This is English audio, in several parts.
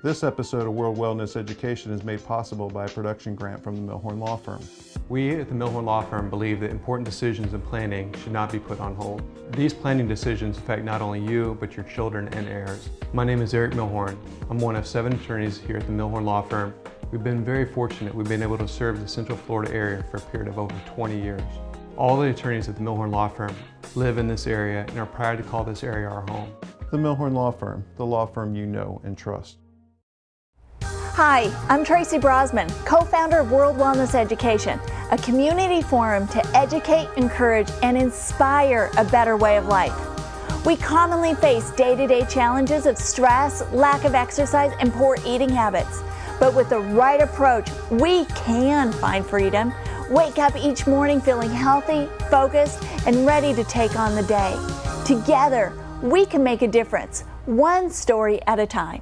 This episode of World Wellness Education is made possible by a production grant from the Milhorn Law Firm. We at the Milhorn Law Firm believe that important decisions in planning should not be put on hold. These planning decisions affect not only you, but your children and heirs. My name is Eric Milhorn. I'm one of 7 attorneys here at the Milhorn Law Firm. We've been very fortunate. We've been able to serve the Central Florida area for a period of over 20 years. All the attorneys at the Milhorn Law Firm live in this area and are proud to call this area our home. The Milhorn Law Firm, the law firm you know and trust. Hi, I'm Tracy Brosman, co-founder of World Wellness Education, a community forum to educate, encourage, and inspire a better way of life. We commonly face day-to-day challenges of stress, lack of exercise, and poor eating habits. But with the right approach, we can find freedom, wake up each morning feeling healthy, focused, and ready to take on the day. Together, we can make a difference, one story at a time.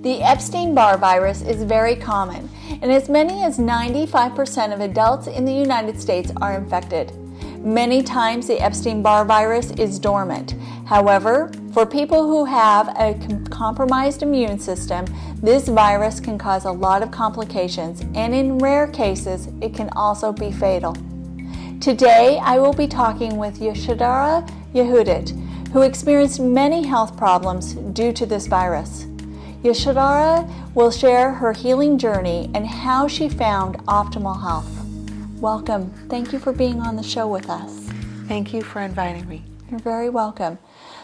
The Epstein-Barr virus is very common, and as many as 95% of adults in the United States are infected. Many times the Epstein-Barr virus is dormant. However, for people who have a compromised immune system, this virus can cause a lot of complications, and in rare cases, it can also be fatal. Today, I will be talking with Yeshidara Yehudit, who experienced many health problems due to this virus. Yeshidara will share her healing journey and how she found optimal health. Welcome. Thank you for being on the show with us. Thank you for inviting me. You're very welcome.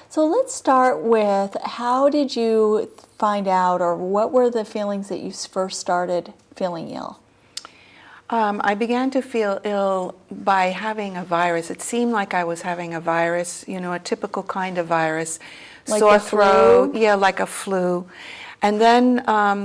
So let's start with, how did you find out, or what were the feelings that you first started feeling ill? I began to feel ill by having a virus. It seemed like I was having a virus, a typical kind of virus. Like sore the throat, flu? yeah, like a flu. And then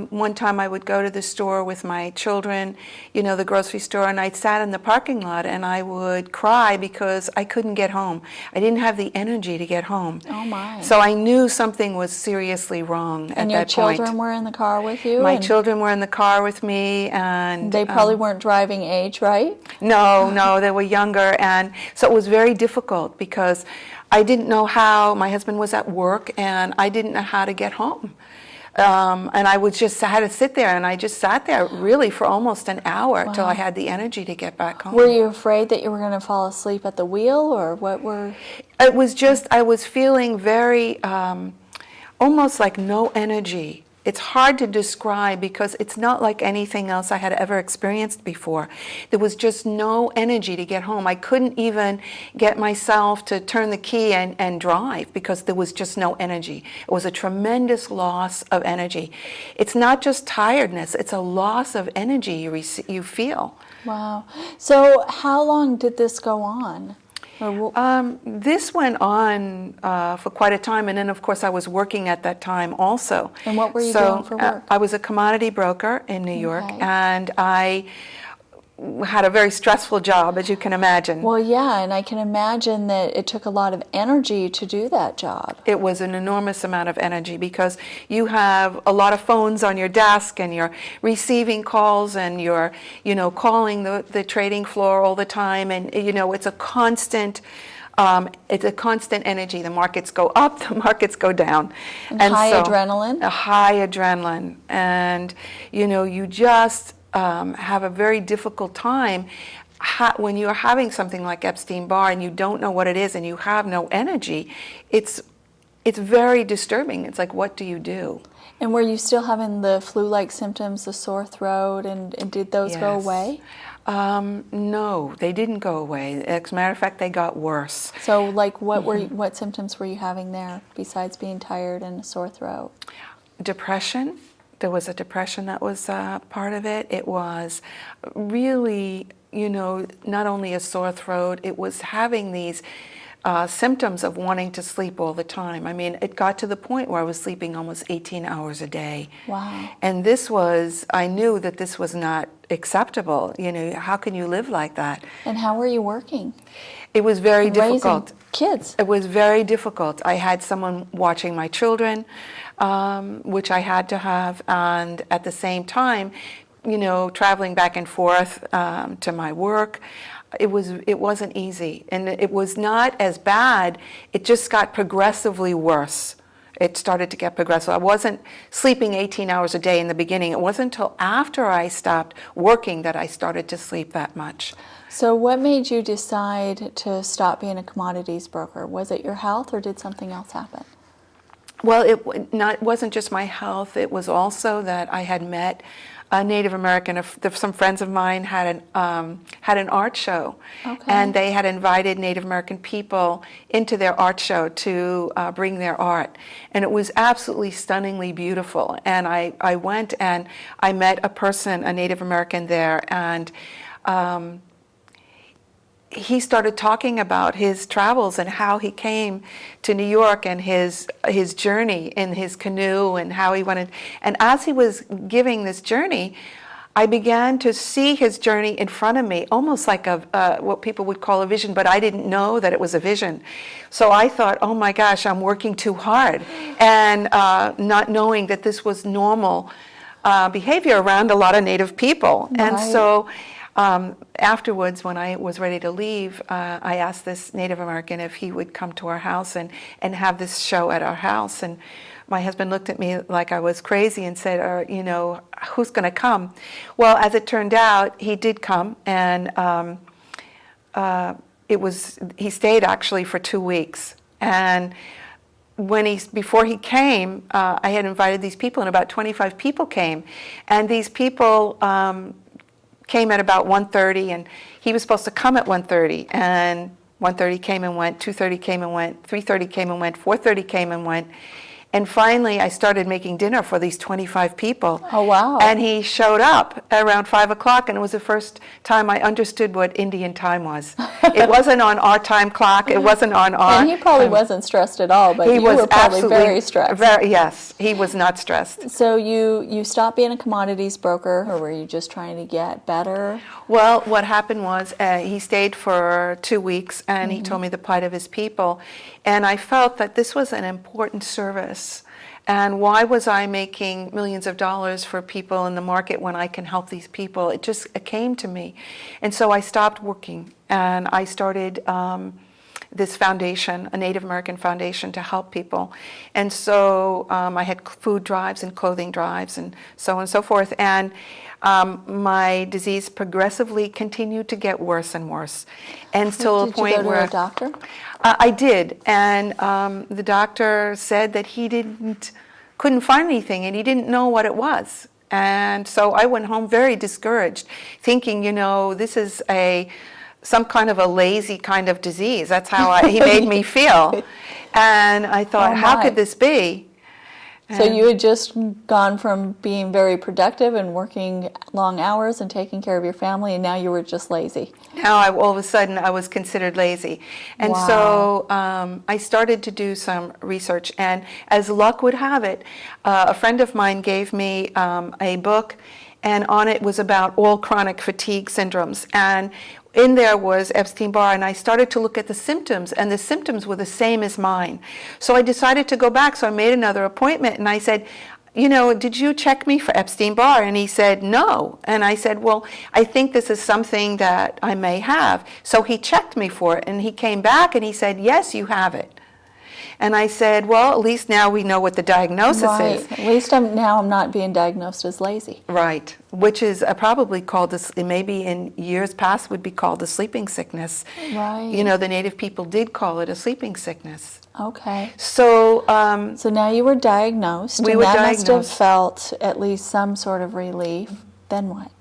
one time I would go to the store with my children, the grocery store, and I sat in the parking lot and I would cry because I couldn't get home. I didn't have the energy to get home. Oh my. So I knew something was seriously wrong at that point. And your children were in the car with you? My children were in the car with me, and they probably weren't driving age, right? No, they were younger, and so it was very difficult because I didn't know how. My husband was at work, and I didn't know how to get home. And I had to sit there, and I just sat there really for almost an hour till I had the energy to get back home. Were you afraid that you were going to fall asleep at the wheel, or what were? It was just, I was feeling very, almost like no energy. It's hard to describe because it's not like anything else I had ever experienced before. There was just no energy to get home. I couldn't even get myself to turn the key and drive because there was just no energy. It was a tremendous loss of energy. It's not just tiredness, it's a loss of energy you feel. Wow. So how long did this go on? This went on for quite a time, and then of course I was working at that time also. And what were you doing for work? I was a commodity broker in New York, and I had a very stressful job, as you can imagine. Well, yeah, and I can imagine that it took a lot of energy to do that job. It was an enormous amount of energy because you have a lot of phones on your desk, and you're receiving calls, and you're, calling the trading floor all the time, and it's a constant. It's a constant energy. The markets go up, the markets go down, and high adrenaline. A high adrenaline, and you just. Have a very difficult time when you're having something like Epstein-Barr and you don't know what it is and you have no energy. It's very disturbing. It's like, what do you do? And were you still having the flu-like symptoms, the sore throat, and did those go away? No, they didn't go away. As a matter of fact, they got worse. So, like, what symptoms were you having there besides being tired and a sore throat? Depression. There was a depression that was part of it. It was really, not only a sore throat, it was having these symptoms of wanting to sleep all the time. I mean, it got to the point where I was sleeping almost 18 hours a day. Wow. And I knew that this was not acceptable. How can you live like that? And how were you working? It was very difficult. Raising kids. It was very difficult. I had someone watching my children, which I had to have, and at the same time, traveling back and forth to my work. it wasn't easy, and it was not as bad. It just got progressively worse. It started to get progressive. I wasn't sleeping 18 hours a day in the beginning. It wasn't until after I stopped working that I started to sleep that much. So what made you decide to stop being a commodities broker? Was it your health, or did something else happen? Well, it wasn't just my health. It was also that I had met a Native American. Some friends of mine had an art show, Okay. and they had invited Native American people into their art show to bring their art, and it was absolutely stunningly beautiful. And I went and I met a person, a Native American there, and he started talking about his travels and how he came to New York and his journey in his canoe and how he wanted. And as he was giving this journey, I began to see his journey in front of me, almost like what people would call a vision, but I didn't know that it was a vision. So I thought, oh my gosh, I'm working too hard, and not knowing that this was normal behavior around a lot of Native people. Right. And so afterwards, when I was ready to leave, I asked this Native American if he would come to our house and have this show at our house. And my husband looked at me like I was crazy and said, who's going to come? Well, as it turned out, he did come, and he stayed actually for 2 weeks. And before he came, I had invited these people, and about 25 people came. And these people came at about 1:30, and he was supposed to come at 1:30, and 1:30 came and went, 2:30 came and went, 3:30 came and went, 4:30 came and went. And finally, I started making dinner for these 25 people. Oh, wow. And he showed up around 5 o'clock, and it was the first time I understood what Indian time was. It wasn't on our time clock. It wasn't on our... And he probably wasn't stressed at all, but He you was were probably absolutely very stressed. Yes, he was not stressed. So you stopped being a commodities broker, or were you just trying to get better? Well, what happened was he stayed for 2 weeks, and he told me the plight of his people. And I felt that this was an important service. And why was I making millions of dollars for people in the market when I can help these people? It came to me. And so I stopped working, and I started this foundation, a Native American foundation, to help people. And so I had food drives and clothing drives and so on and so forth. And my disease progressively continued to get worse and worse. And till a point where... Did you go to where... a doctor? I did, and the doctor said that he couldn't find anything, and he didn't know what it was. And so I went home very discouraged, thinking, this is some kind of a lazy kind of disease. That's how he made me feel. And I thought, how could this be? So you had just gone from being very productive and working long hours and taking care of your family, and now you were just lazy. Now, all of a sudden, I was considered lazy. And Wow. so I started to do some research. And as luck would have it, a friend of mine gave me a book, and on it was about all chronic fatigue syndromes. And in there was Epstein-Barr, and I started to look at the symptoms, and the symptoms were the same as mine. So I decided to go back, so I made another appointment, and I said, did you check me for Epstein-Barr? And he said, no. And I said, well, I think this is something that I may have. So he checked me for it, and he came back, and he said, yes, you have it. And I said, well, at least now we know what the diagnosis is. At least I'm not being diagnosed as lazy. Right, which is probably called, maybe in years past would be called a sleeping sickness. Right. The Native people did call it a sleeping sickness. Okay. So, So now you were diagnosed, we and were that must have diagnosed. felt at least some sort of relief. Then what?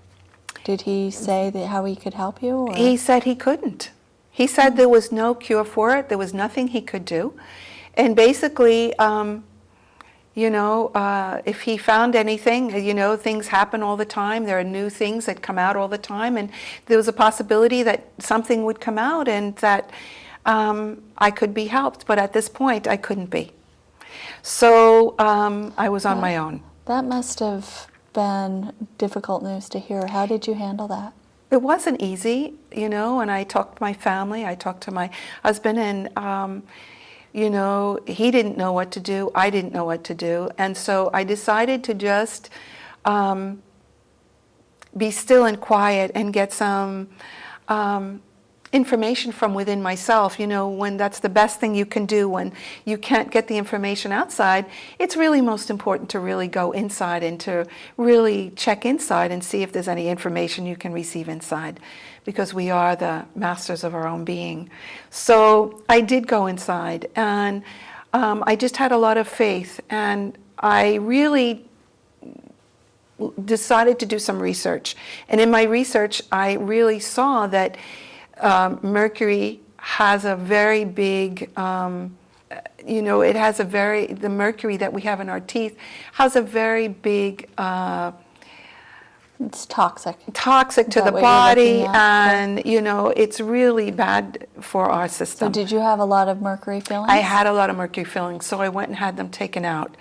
Did he say how he could help you? Or? He said he couldn't. He said there was no cure for it. There was nothing he could do. And basically, if he found anything, things happen all the time. There are new things that come out all the time. And there was a possibility that something would come out and that I could be helped. But at this point, I couldn't be. So I was on my own. That must have been difficult news to hear. How did you handle that? It wasn't easy, and I talked to my family. I talked to my husband, and he didn't know what to do. I didn't know what to do. And so I decided to just be still and quiet and get some information from within myself. When that's the best thing you can do when you can't get the information outside, it's really most important to really go inside and to really check inside and see if there's any information you can receive inside, because we are the masters of our own being. So I did go inside, and I just had a lot of faith, and I really decided to do some research. And in my research, I really saw that mercury has a very big, it has a very, the mercury that we have in our teeth has a very big, it's toxic. Toxic to the body, and, it's really bad for our system. So did you have a lot of mercury fillings? I had a lot of mercury fillings, so I went and had them taken out.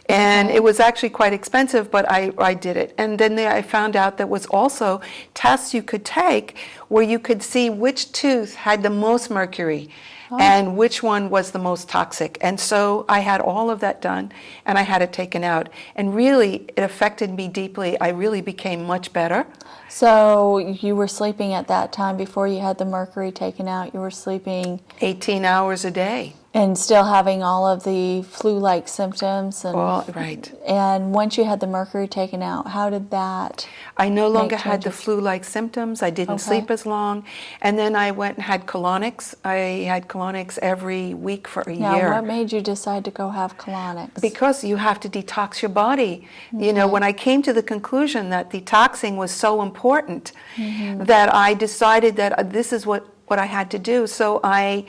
And it was actually quite expensive, but I did it. And then I found out there was also tests you could take where you could see which tooth had the most mercury and which one was the most toxic. And so I had all of that done, and I had it taken out. And really, it affected me deeply. I really became much better. So you were sleeping at that time before you had the mercury taken out. You were sleeping 18 hours a day. And still having all of the flu-like symptoms. And, right. And once you had the mercury taken out, how did that? I no longer had the flu-like symptoms. I didn't sleep as long. And then I went and had colonics. I had colonics every week for a year. Now, what made you decide to go have colonics? Because you have to detox your body. When I came to the conclusion that detoxing was so important, that I decided that this is what I had to do. So I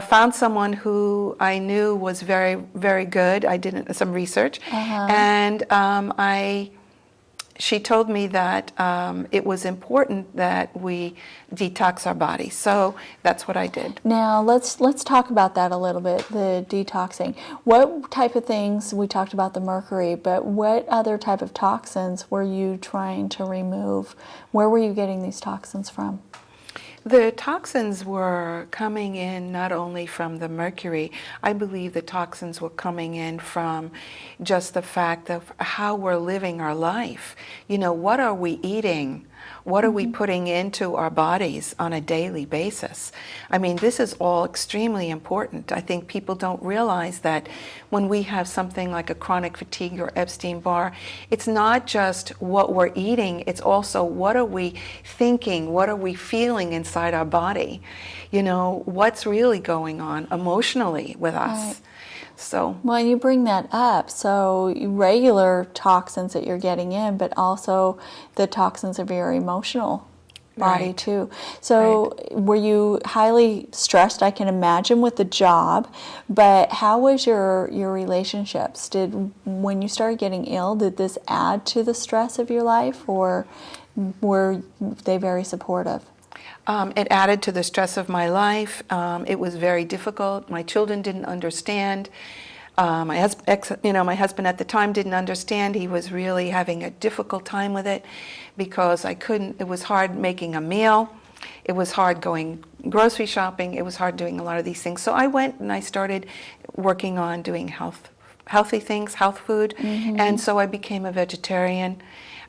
found someone who I knew was very, very good. I did some research, and she told me that it was important that we detox our body. So that's what I did. Now let's talk about that a little bit, the detoxing. What type of things, we talked about the mercury, but what other type of toxins were you trying to remove? Where were you getting these toxins from? The toxins were coming in not only from the mercury. I believe the toxins were coming in from just the fact of how we're living our life. What are we eating? What are we putting into our bodies on a daily basis? I mean, this is all extremely important. I think people don't realize that when we have something like a chronic fatigue or Epstein-Barr, it's not just what we're eating, it's also what are we thinking, what are we feeling inside our body? What's really going on emotionally with us? Right. So, well, you bring that up. So regular toxins that you're getting in, but also the toxins of your emotional body too. So were you highly stressed, I can imagine, with the job, but how was your relationships? When you started getting ill, did this add to the stress of your life, or were they very supportive? It added to the stress of my life. It was very difficult. My children didn't understand. My husband at the time didn't understand. He was really having a difficult time with it because it was hard making a meal. It was hard going grocery shopping. It was hard doing a lot of these things. So I went and I started working on doing healthy things, health food. And so I became a vegetarian.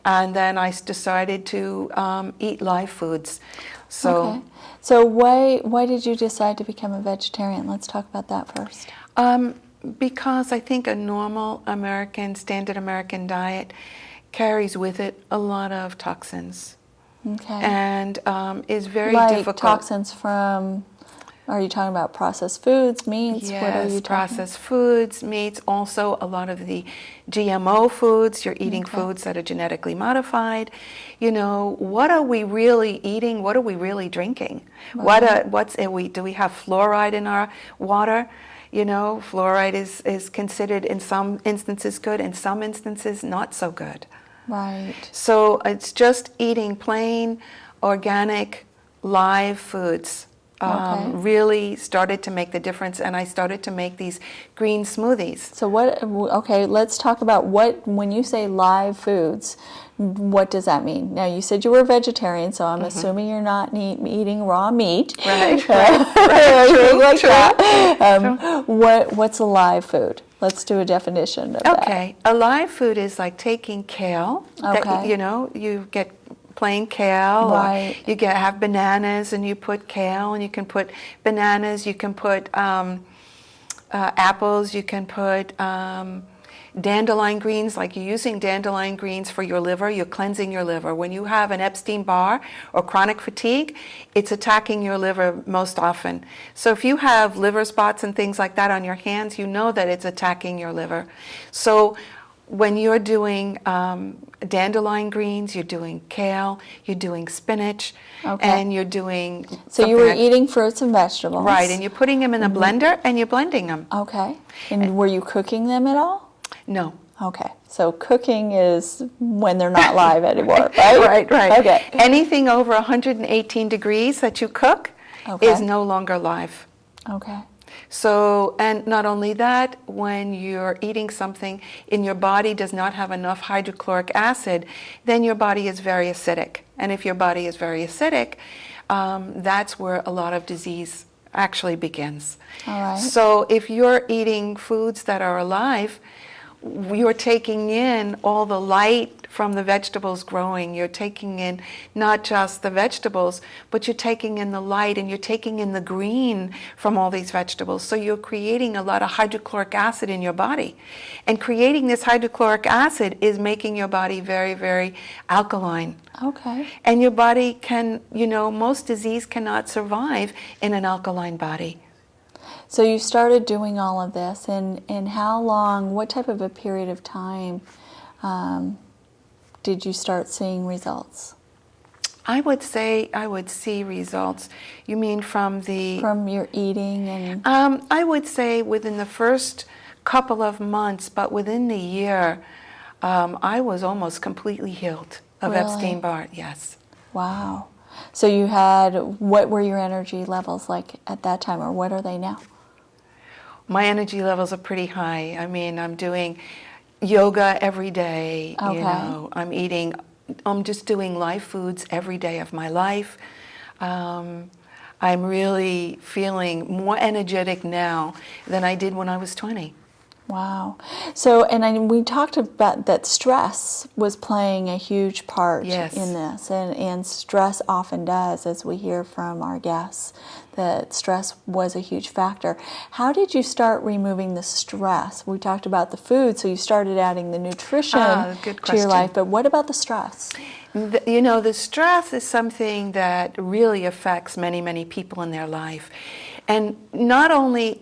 And then I decided to eat live foods. So why did you decide to become a vegetarian? Let's talk about that first. Because I think a normal standard American diet carries with it a lot of toxins. Okay. And is very difficult. Like toxins from, are you talking about processed foods, meats? Yes, what are you processed foods, meats, also a lot of the GMO foods. You're eating foods that are genetically modified. What are we really eating? What are we really drinking? Right. Do we have fluoride in our water? Fluoride is considered in some instances good, in some instances not so good. Right. So it's just eating plain, organic, live foods really started to make the difference, and I started to make these green smoothies. So let's talk about when you say live foods, what does that mean? Now, you said you were a vegetarian, so I'm assuming you're not eating raw meat. Right. What's a live food? Let's do a definition of that. Okay. A live food is like taking kale. Okay. You get plain kale. Right. Or you have bananas and you put kale, and you can put bananas, you can put apples, you can put dandelion greens, like you're using dandelion greens for your liver, you're cleansing your liver. When you have an Epstein-Barr or chronic fatigue, it's attacking your liver most often. So if you have liver spots and things like that on your hands, you know that it's attacking your liver. So when you're doing dandelion greens, you're doing kale, you're doing spinach, and you're doing... So you were eating fruits and vegetables. Right, and you're putting them in a blender and you're blending them. Okay. And were you cooking them at all? No. Okay. So cooking is when they're not live anymore, right? Right. Okay. Anything over 118 degrees that you cook is no longer live. Okay. So, and not only that, when you're eating something and your body does not have enough hydrochloric acid, then your body is very acidic. And if your body is very acidic, that's where a lot of disease actually begins. All right. So if you're eating foods that are alive, you're taking in all the light from the vegetables growing. You're taking in not just the vegetables, but you're taking in the light, and you're taking in the green from all these vegetables. So you're creating a lot of hydrochloric acid in your body. And creating this hydrochloric acid is making your body very, very alkaline. Okay. And your body can, most disease cannot survive in an alkaline body. So you started doing all of this, and how long, what type of a period of time did you start seeing results? I would say I would see results. You mean from your eating and... I would say within the first couple of months, but within the year, I was almost completely healed of Really? Epstein-Barr, yes. Wow. So you had, what were your energy levels like at that time, or what are they now? My energy levels are pretty high. I mean, I'm doing yoga every day. Okay. I'm just doing live foods every day of my life. I'm really feeling more energetic now than I did when I was 20. Wow. So, we talked about that stress was playing a huge part Yes. in this, and stress often does, as we hear from our guests, that stress was a huge factor. How did you start removing the stress? We talked about the food, so you started adding the nutrition good to your question. life, but what about the stress? The stress is something that really affects many, many people in their life. And not only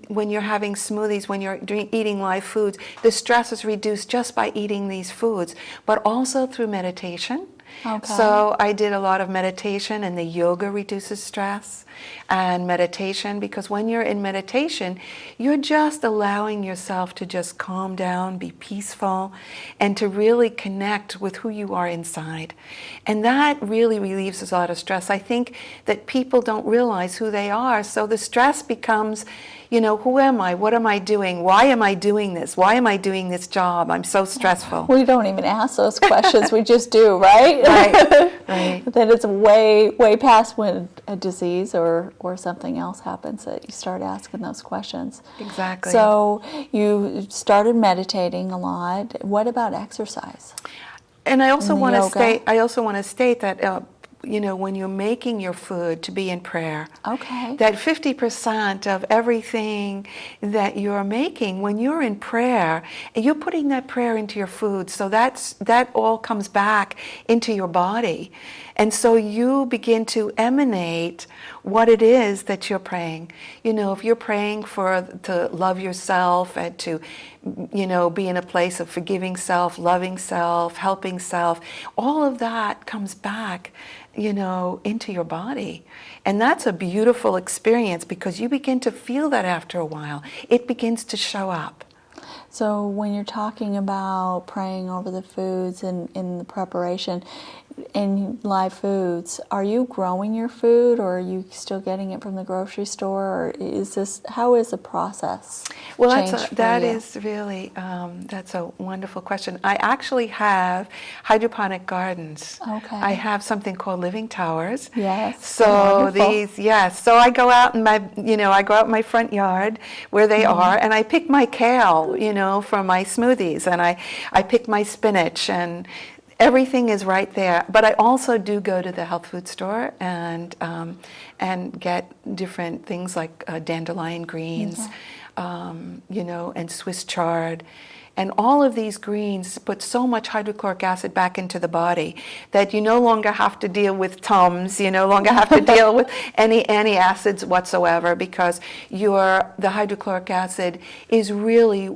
when you're having smoothies, when you're eating live foods, the stress is reduced just by eating these foods, but also through meditation. Okay. So I did a lot of meditation, and the yoga reduces stress and meditation, because when you're in meditation, you're just allowing yourself to just calm down, be peaceful, and to really connect with who you are inside. And that really relieves a lot of stress. I think that people don't realize who they are, so the stress becomes, who am I? What am I doing? Why am I doing this? Why am I doing this job? I'm so stressful. We don't even ask those questions, we just do, right? Right. Then it's way, way past when a disease or something else happens that you start asking those questions. Exactly. So you started meditating a lot. What about exercise? And I also want to yoga? state that when you're making your food, to be in prayer. Okay. That 50% of everything that you're making, when you're in prayer, you're putting that prayer into your food. So that all comes back into your body. And so you begin to emanate what it is that you're praying. If you're praying to love yourself and to, be in a place of forgiving self, loving self, helping self, all of that comes back, into your body. And that's a beautiful experience, because you begin to feel that after a while. It begins to show up. So when you're talking about praying over the foods and in the preparation in live foods, are you growing your food, or are you still getting it from the grocery store, or how is the process? Well, that's a wonderful question. I actually have hydroponic gardens. Okay. I have something called living towers. Yes. So wonderful. So I go out in my front yard where they are, and I pick my kale, from my smoothies, and I pick my spinach, and Everything is right there, but I also do go to the health food store and get different things like dandelion greens, and Swiss chard. And all of these greens put so much hydrochloric acid back into the body that you no longer have to deal with Tums, you no longer have to deal with any antacids whatsoever, because the hydrochloric acid is really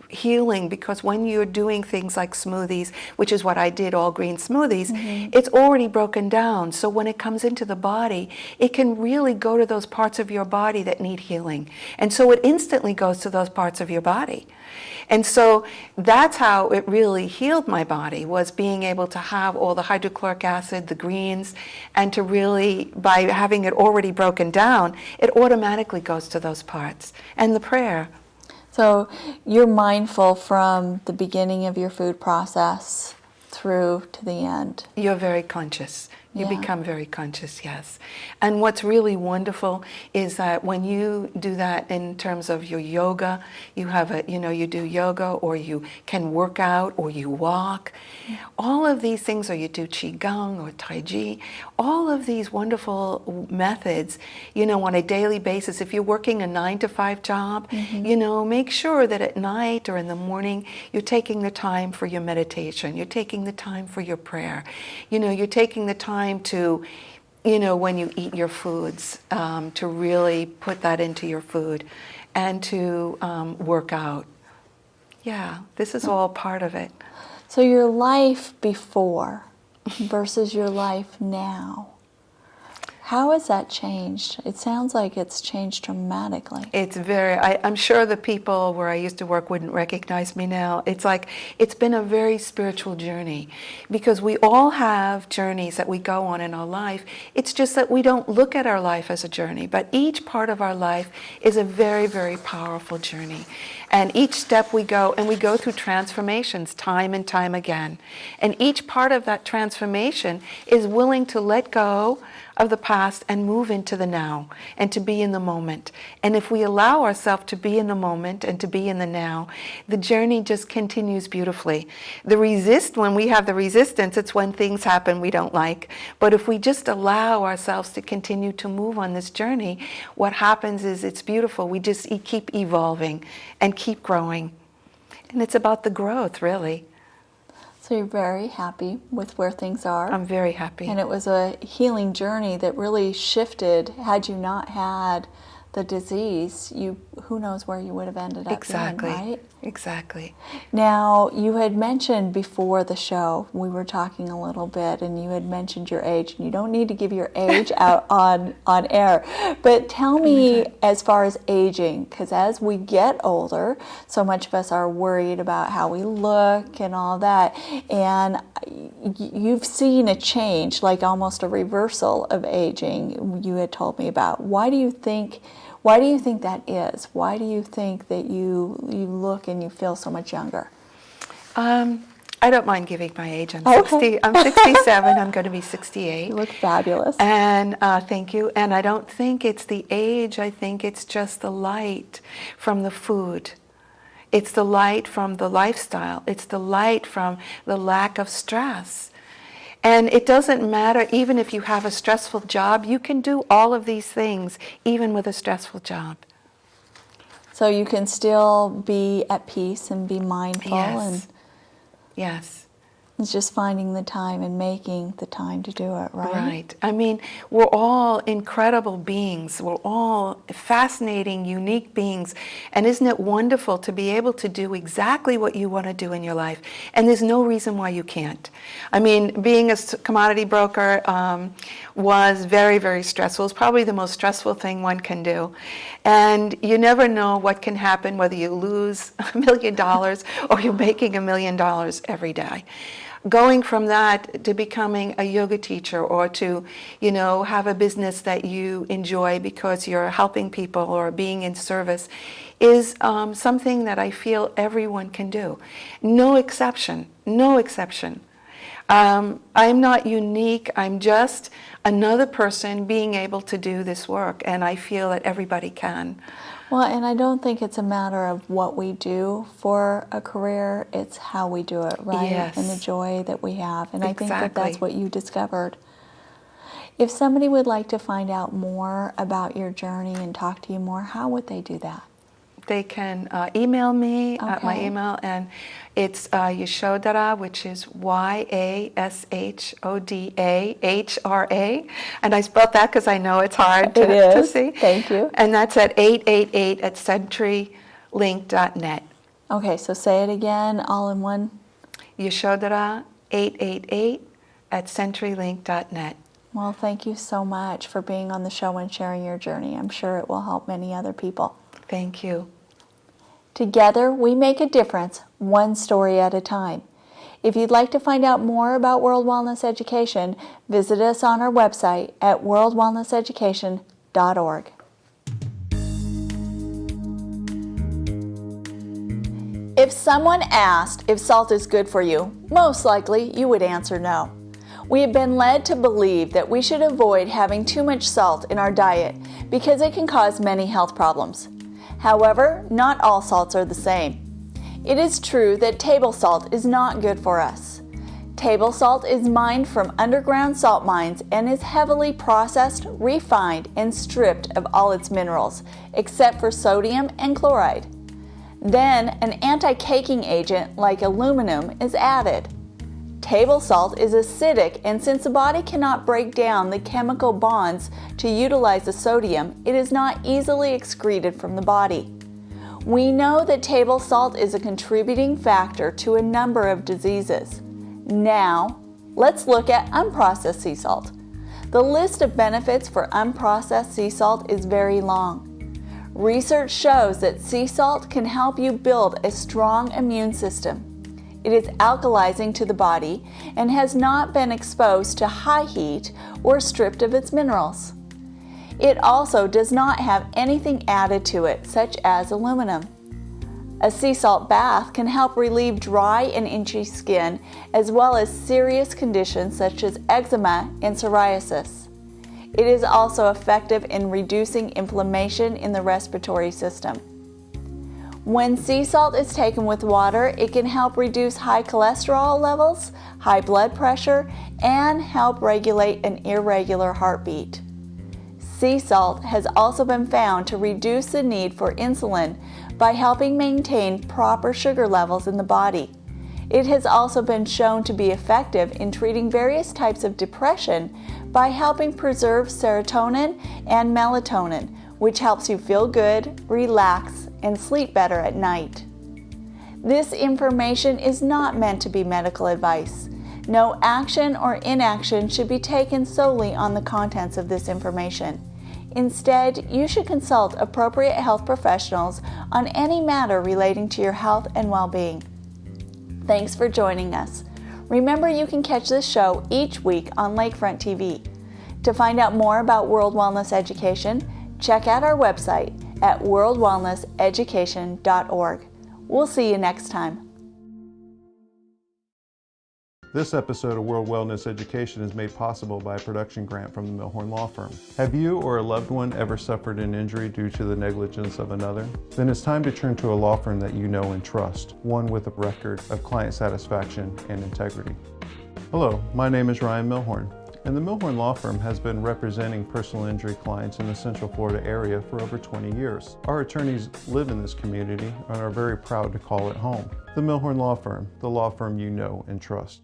healing, because when you're doing things like smoothies, which is what I did, all green smoothies, it's already broken down. So when it comes into the body, it can really go to those parts of your body that need healing. And so it instantly goes to those parts of your body. And so that's how it really healed my body, was being able to have all the hydrochloric acid, the greens, and to really, by having it already broken down, it automatically goes to those parts. And the prayer. So you're mindful from the beginning of your food process through to the end. You're very conscious. You Yeah. become very conscious, yes. And what's really wonderful is that when you do that in terms of your yoga, you have you do yoga, or you can work out, or you walk. All of these things, or you do qigong or tai chi, all of these wonderful methods, on a daily basis. If you're working a 9-to-5 job, make sure that at night or in the morning, you're taking the time for your meditation. You're taking the time for your prayer. You're taking the time to, when you eat your foods, to really put that into your food, and to work out. Yeah, this is all part of it. So your life before versus your life now, how has that changed? It sounds like it's changed dramatically. It's I'm sure the people where I used to work wouldn't recognize me now. It's like, it's been a very spiritual journey, because we all have journeys that we go on in our life. It's just that we don't look at our life as a journey, but each part of our life is a very, very powerful journey. And each step we go through transformations time and time again. And each part of that transformation is willing to let go of the past and move into the now, and to be in the moment. And if we allow ourselves to be in the moment and to be in the now, the journey just continues beautifully. When we have the resistance, it's when things happen we don't like. But if we just allow ourselves to continue to move on this journey, what happens is it's beautiful. We just keep evolving and keep growing. And it's about the growth, really. So you're very happy with where things are. I'm very happy. And it was a healing journey that really shifted. Had you not had the disease, who knows where you would have ended up Exactly. being, right? Exactly. Now, you had mentioned before the show, we were talking a little bit, and you had mentioned your age, and you don't need to give your age out on air, but tell me, as far as aging, because as we get older, so much of us are worried about how we look and all that, and you've seen a change, like almost a reversal of aging, you had told me about. Why do you think that is? Why do you think that you look and you feel so much younger? I don't mind giving my age. I'm Okay. 60. I'm 67. I'm going to be 68. You look fabulous. And thank you. And I don't think it's the age. I think it's just the light from the food. It's the light from the lifestyle. It's the light from the lack of stress. And it doesn't matter, even if you have a stressful job, you can do all of these things, even with a stressful job. So you can still be at peace and be mindful. Yes. And Yes. it's just finding the time and making the time to do it, right? Right. I mean, we're all incredible beings. We're all fascinating, unique beings. And isn't it wonderful to be able to do exactly what you want to do in your life? And there's no reason why you can't. I mean, being a commodity broker was very, very stressful. It's probably the most stressful thing one can do. And you never know what can happen, whether you lose $1 million or you're making $1 million every day. Going from that to becoming a yoga teacher, or to, have a business that you enjoy because you're helping people or being in service, is something that I feel everyone can do. No exception, no exception. I'm not unique. I'm just another person being able to do this work, and I feel that everybody can. Well, and I don't think it's a matter of what we do for a career, it's how we do it, right? Yes. And the joy that we have. And I think that Exactly. that's what you discovered. If somebody would like to find out more about your journey and talk to you more, how would they do that? They can email me at my Okay. email, and it's Yashodhara, which is Yashodahra, and I spelled that because I know it's hard It to is. see. Thank you. And that's at 888@CenturyLink.net. Okay, so say it again, all in one. Yashodhara 888@CenturyLink.net. Well, thank you so much for being on the show and sharing your journey. I'm sure it will help many other people. Thank you. Together, we make a difference, one story at a time. If you'd like to find out more about World Wellness Education, visit us on our website at worldwellnesseducation.org. If someone asked if salt is good for you, most likely you would answer no. We have been led to believe that we should avoid having too much salt in our diet because it can cause many health problems. However, not all salts are the same. It is true that table salt is not good for us. Table salt is mined from underground salt mines and is heavily processed, refined, and stripped of all its minerals, except for sodium and chloride. Then, an anti-caking agent like aluminum is added. Table salt is acidic, and since the body cannot break down the chemical bonds to utilize the sodium, it is not easily excreted from the body. We know that table salt is a contributing factor to a number of diseases. Now, let's look at unprocessed sea salt. The list of benefits for unprocessed sea salt is very long. Research shows that sea salt can help you build a strong immune system. It is alkalizing to the body and has not been exposed to high heat or stripped of its minerals. It also does not have anything added to it, such as aluminum. A sea salt bath can help relieve dry and itchy skin, as well as serious conditions such as eczema and psoriasis. It is also effective in reducing inflammation in the respiratory system. When sea salt is taken with water, it can help reduce high cholesterol levels, high blood pressure, and help regulate an irregular heartbeat. Sea salt has also been found to reduce the need for insulin by helping maintain proper sugar levels in the body. It has also been shown to be effective in treating various types of depression by helping preserve serotonin and melatonin, which helps you feel good, relax, and sleep better at night. This information is not meant to be medical advice. No action or inaction should be taken solely on the contents of this information. Instead, you should consult appropriate health professionals on any matter relating to your health and well-being. Thanks for joining us. Remember, you can catch this show each week on Lakefront TV. To find out more about World Wellness Education, check out our website at worldwellnesseducation.org. We'll see you next time. This episode of World Wellness Education is made possible by a production grant from the Milhorn Law Firm. Have you or a loved one ever suffered an injury due to the negligence of another? Then it's time to turn to a law firm that you know and trust, one with a record of client satisfaction and integrity. Hello, my name is Ryan Milhorn, and the Milhorn Law Firm has been representing personal injury clients in the Central Florida area for over 20 years. Our attorneys live in this community and are very proud to call it home. The Milhorn Law Firm, the law firm you know and trust.